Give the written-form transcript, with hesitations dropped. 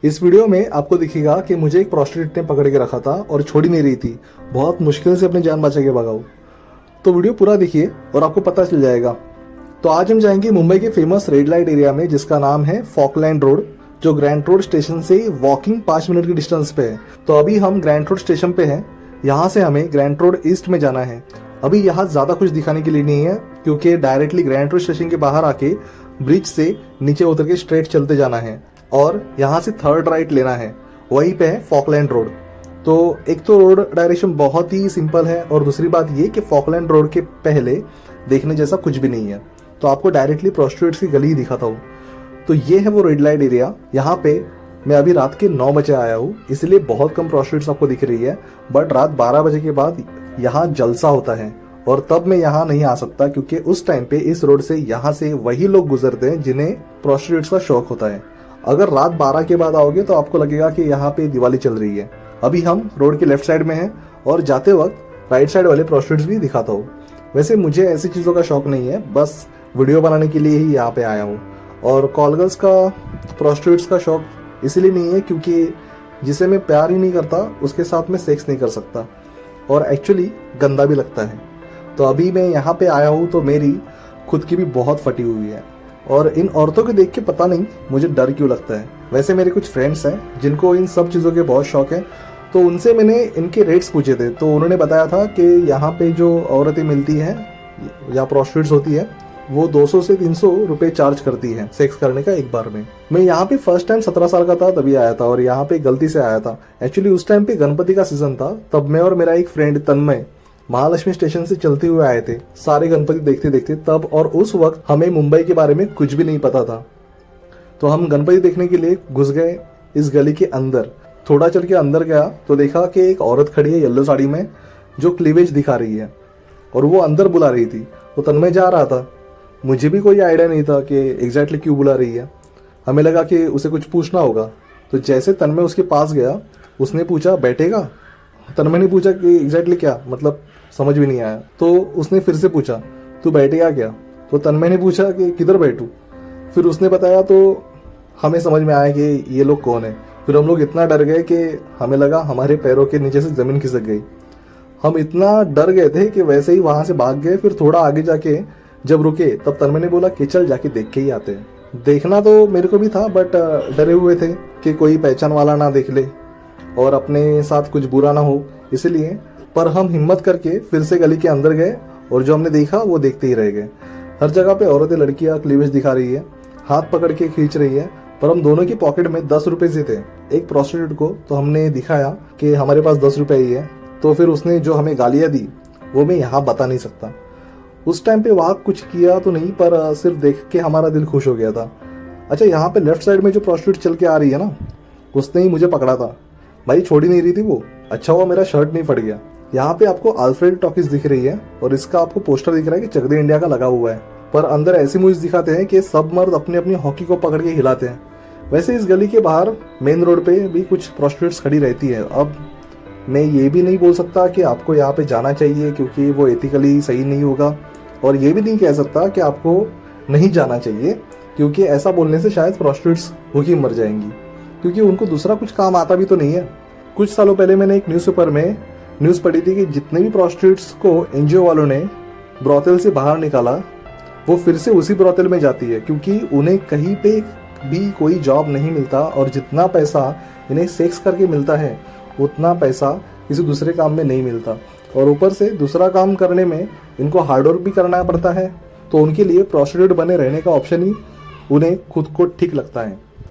इस वीडियो में आपको दिखेगा कि मुझे एक प्रोस्टिट्यूट ने पकड़ के रखा था और छोड़ ही नहीं रही थी। बहुत मुश्किल से अपनी जान बचा के भगाऊं। तो वीडियो पूरा देखिए और आपको पता चल जाएगा। तो आज हम जाएंगे मुंबई के फेमस रेड लाइट एरिया में, जिसका नाम है फॉकलैंड रोड, जो ग्रैंड रोड स्टेशन से वॉकिंग 5 मिनट की डिस्टेंस पे है। तो अभी हम ग्रैंड रोड स्टेशन पे हैं। यहाँ से हमें ग्रैंड रोड ईस्ट में जाना है। अभी यहाँ ज्यादा कुछ दिखाने के लिए नहीं है, क्योंकि डायरेक्टली ग्रैंड रोड स्टेशन के बाहर आके ब्रिज से नीचे उतर के स्ट्रेट चलते जाना है और यहाँ से थर्ड राइट लेना है। वहीं पे है फॉकलैंड रोड। तो एक तो रोड डायरेक्शन बहुत ही सिंपल है और दूसरी बात ये कि फॉकलैंड रोड के पहले देखने जैसा कुछ भी नहीं है। तो आपको डायरेक्टली प्रोस्टिट्यूट्स की गली ही दिखाता हूँ। तो ये है वो रेड लाइट एरिया। यहाँ पे मैं अभी रात के 9 बजे आया हूँ, इसलिए बहुत कम प्रोस्टिट्यूट्स आपको दिख रही है। बट रात 12 बजे के बाद यहाँ जलसा होता है और तब मैं यहाँ नहीं आ सकता, क्योंकि उस टाइम पे इस रोड से यहाँ से वही लोग गुजरते हैं जिन्हें प्रोस्टिट्यूट्स का शौक होता है। अगर रात 12 के बाद आओगे तो आपको लगेगा कि यहाँ पे दिवाली चल रही है। अभी हम रोड के लेफ्ट साइड में हैं और जाते वक्त राइट साइड वाले प्रोस्टिट्यूट्स भी दिखाता हूँ। वैसे मुझे ऐसी चीज़ों का शौक नहीं है, बस वीडियो बनाने के लिए ही यहाँ पे आया हूँ। और कॉल गर्ल्स का प्रोस्टिट्यूट्स का शौक इसलिए नहीं है क्योंकि जिसे मैं प्यार ही नहीं करता उसके साथ में सेक्स नहीं कर सकता, और एक्चुअली गंदा भी लगता है। तो अभी मैं यहाँ पे आया हूँ तो मेरी खुद की भी बहुत फटी हुई है और इन औरतों को देख के पता नहीं मुझे डर क्यों लगता है। वैसे मेरे कुछ फ्रेंड्स हैं जिनको इन सब चीज़ों के बहुत शौक है, तो उनसे मैंने इनके रेट्स पूछे थे। तो उन्होंने बताया था कि यहाँ पे जो औरतें मिलती हैं या प्रोस्टिट्यूट्स होती है वो 200 से 300 रुपए चार्ज करती है सेक्स करने का एक बार में। मैं यहाँ पे फर्स्ट टाइम 17 साल का था तभी आया था और यहाँ पे गलती से आया था। एक्चुअली उस टाइम पे गणपति का सीजन था। तब मैं और मेरा एक फ्रेंड तन्मय महालक्ष्मी स्टेशन से चलते हुए आए थे, सारे गणपति देखते देखते तब। और उस वक्त हमें मुंबई के बारे में कुछ भी नहीं पता था। तो हम गणपति देखने के लिए घुस गए इस गली के अंदर। थोड़ा चल के अंदर गया तो देखा कि एक औरत खड़ी है येलो साड़ी में, जो क्लीवेज दिखा रही है और वो अंदर बुला रही थी। तो तन्मय जा रहा था। मुझे भी कोई आइडिया नहीं था कि एग्जैक्टली क्यों बुला रही है। हमें लगा कि उसे कुछ पूछना होगा। तो जैसे तन्मय उसके पास गया, उसने पूछा बैठेगा। तन्मय ने पूछा कि एग्जैक्टली क्या मतलब, समझ भी नहीं आया। तो उसने फिर से पूछा तू बैठेगा क्या। तो तन्मय ने पूछा कि किधर बैठूं। फिर उसने बताया। तो हमें समझ में आया कि ये लोग कौन है। फिर हम लोग इतना डर गए कि हमें लगा हमारे पैरों के नीचे से जमीन खिसक गई। हम इतना डर गए थे कि वैसे ही वहां से भाग गए। फिर थोड़ा आगे जाके जब रुके तब तन्मय ने बोला कि चल जाके देख के ही आते हैं। देखना तो मेरे को भी था, बट डरे हुए थे कि कोई पहचान वाला ना देख ले और अपने साथ कुछ बुरा ना हो, इसलिए। पर हम हिम्मत करके फिर से गली के अंदर गए और जो हमने देखा वो देखते ही रह गए। हर जगह पे औरतें लड़कियां क्लीवेज दिखा रही है, हाथ पकड़ के खींच रही है। पर हम दोनों की पॉकेट में 10 रुपए से थे। एक प्रोस्टिट्यूट को तो हमने दिखाया कि हमारे पास 10 रुपए ही है। तो फिर उसने जो हमें गालियां दी वो मैं यहाँ बता नहीं सकता। उस टाइम पे वहां कुछ किया तो नहीं, पर सिर्फ देख के हमारा दिल खुश हो गया था। अच्छा, यहाँ पे लेफ्ट साइड में जो प्रोस्टिट्यूट चल के आ रही है ना, उसने ही मुझे पकड़ा था। भाई छोड़ ही नहीं रही थी वो। अच्छा हुआ मेरा शर्ट नहीं फट गया। यहाँ पे आपको अल्फ्रेड टॉकीज दिख रही है और इसका आपको पोस्टर दिख रहा है कि चक दे इंडिया का लगा हुआ है। पर अंदर ऐसी मूवीज दिखाते हैं कि सब मर्द अपनी अपनी हॉकी को पकड़ के हिलाते हैं। वैसे इस गली के बाहर मेन रोड पे भी कुछ प्रोस्टिट्यूट्स खड़ी रहती है। अब मैं ये भी नहीं बोल सकता कि आपको यहाँ पे जाना चाहिए, क्योंकि वो एथिकली सही नहीं होगा। और ये भी नहीं कह सकता कि आपको नहीं जाना चाहिए, क्योंकि ऐसा बोलने से शायद प्रोस्टिट्यूट्स भूखी मर जाएंगी, क्योंकि उनको दूसरा कुछ काम आता भी तो नहीं है। कुछ सालों पहले मैंने एक न्यूज़पेपर में न्यूज़ पढ़ी थी कि जितने भी प्रोस्टिट्यूट्स को एनजीओ वालों ने ब्रोथल से बाहर निकाला, वो फिर से उसी ब्रोथल में जाती है, क्योंकि उन्हें कहीं पे भी कोई जॉब नहीं मिलता और जितना पैसा इन्हें सेक्स करके मिलता है उतना पैसा किसी दूसरे काम में नहीं मिलता। और ऊपर से दूसरा काम करने में इनको हार्डवर्क भी करना पड़ता है। तो उनके लिए प्रोस्टिट्यूट बने रहने का ऑप्शन ही उन्हें खुद को ठीक लगता है।